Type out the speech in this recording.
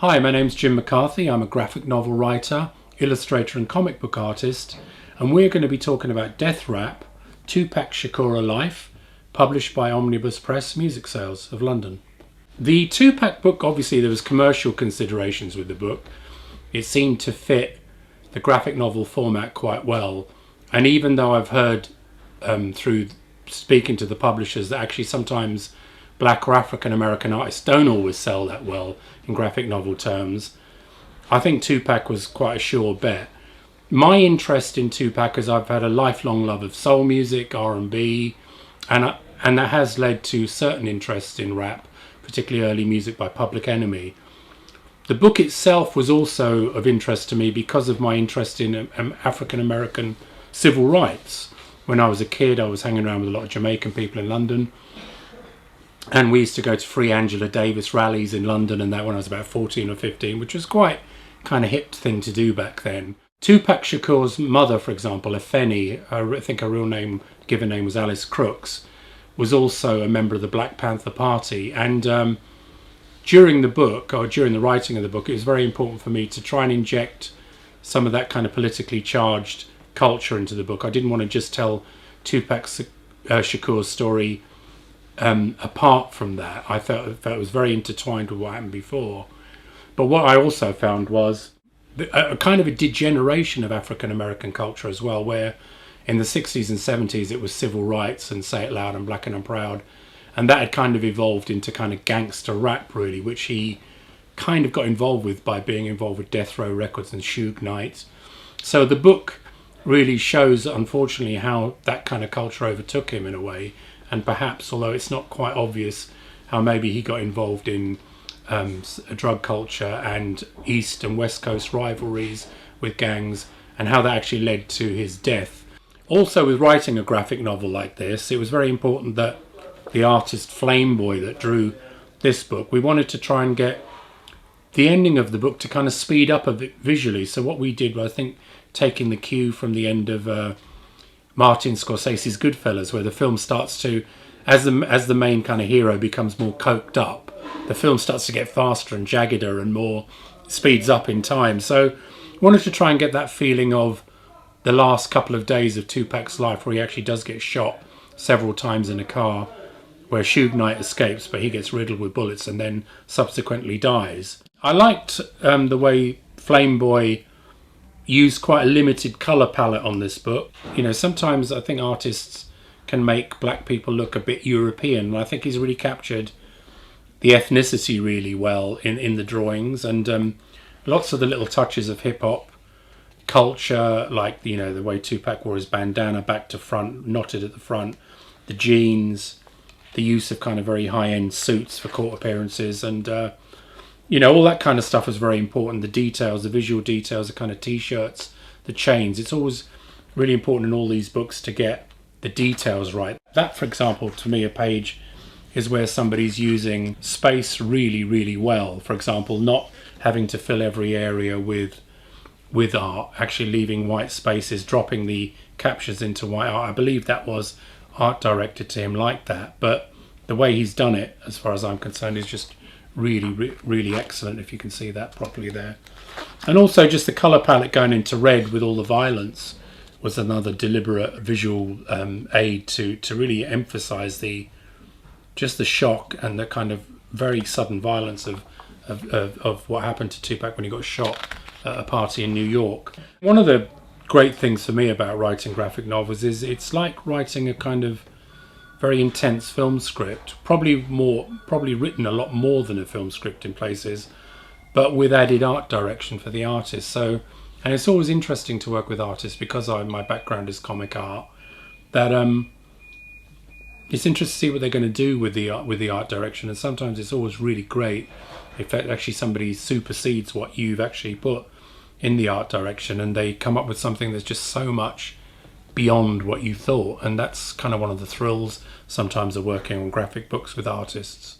Hi, my name's Jim McCarthy. I'm a graphic novel writer, illustrator and comic book artist, and we're going to be talking about Death Rap Tupac Shakur Life, published by Omnibus Press Music Sales of London. The Tupac book, obviously there was commercial considerations with the book. It seemed to fit the graphic novel format quite well, and even though I've heard through speaking to the publishers that actually sometimes Black or African American artists don't always sell that well in graphic novel terms, I think Tupac was quite a sure bet. My interest in Tupac is I've had a lifelong love of soul music, R&B, and that has led to certain interests in rap, particularly early music by Public Enemy. The book itself was also of interest to me because of my interest in African American civil rights. When I was a kid, I was hanging around with a lot of Jamaican people in London, and we used to go to Free Angela Davis rallies in London, and that when I was about 14 or 15, which was quite kind of hip thing to do back then. Tupac Shakur's mother, for example, Afeni, I think her real name, given name was Alice Crooks, was also a member of the Black Panther Party. And during the book, or during the writing of the book, it was very important for me to try and inject some of that kind of politically charged culture into the book. I didn't want to just tell Tupac Shakur's story apart from that. I felt it was very intertwined with what happened before. But what I also found was a kind of a degeneration of African American culture as well, where in the 60s and 70s it was civil rights and Say It Loud and Black and I'm Proud, and that had kind of evolved into kind of gangster rap really, which he kind of got involved with by being involved with Death Row Records and Suge Knight. So the book really shows, unfortunately, how that kind of culture overtook him in a way, and perhaps, although it's not quite obvious, how maybe he got involved in a drug culture and East and West Coast rivalries with gangs, and how that actually led to his death. Also, with writing a graphic novel like this, it was very important that the artist Flameboy that drew this book, we wanted to try and get the ending of the book to kind of speed up a bit visually. So what we did was, I think, taking the cue from the end of Martin Scorsese's Goodfellas, where the film starts to, as the main kind of hero becomes more coked up, the film starts to get faster and jaggeder and more speeds up in time. So I wanted to try and get that feeling of the last couple of days of Tupac's life, where he actually does get shot several times in a car, where Suge Knight escapes, but he gets riddled with bullets and then subsequently dies. I liked the way Flameboy used quite a limited colour palette on this book. You know, sometimes I think artists can make black people look a bit European, and I think he's really captured the ethnicity really well in the drawings, and lots of the little touches of hip-hop culture, like, you know, the way Tupac wore his bandana back to front, knotted at the front, the jeans, the use of kind of very high-end suits for court appearances, and you know, all that kind of stuff is very important. The details, the visual details, the kind of t-shirts, the chains. It's always really important in all these books to get the details right. That, for example, to me, a page is where somebody's using space really, really well. For example, not having to fill every area with art, actually leaving white spaces, dropping the captions into white art. I believe that was art directed to him like that. But the way he's done it, as far as I'm concerned, is just really excellent, if you can see that properly there. And also just the colour palette going into red with all the violence was another deliberate visual aid to really emphasise the shock and the kind of very sudden violence of what happened to Tupac when he got shot at a party in New York. One of the great things for me about writing graphic novels is it's like writing a kind of very intense film script, probably written a lot more than a film script in places, but with added art direction for the artist. So, and it's always interesting to work with artists, because my background is comic art, that it's interesting to see what they're going to do with the art direction, and sometimes it's always really great if actually somebody supersedes what you've actually put in the art direction, and they come up with something that's just so much beyond what you thought. And that's kind of one of the thrills sometimes of working on graphic books with artists.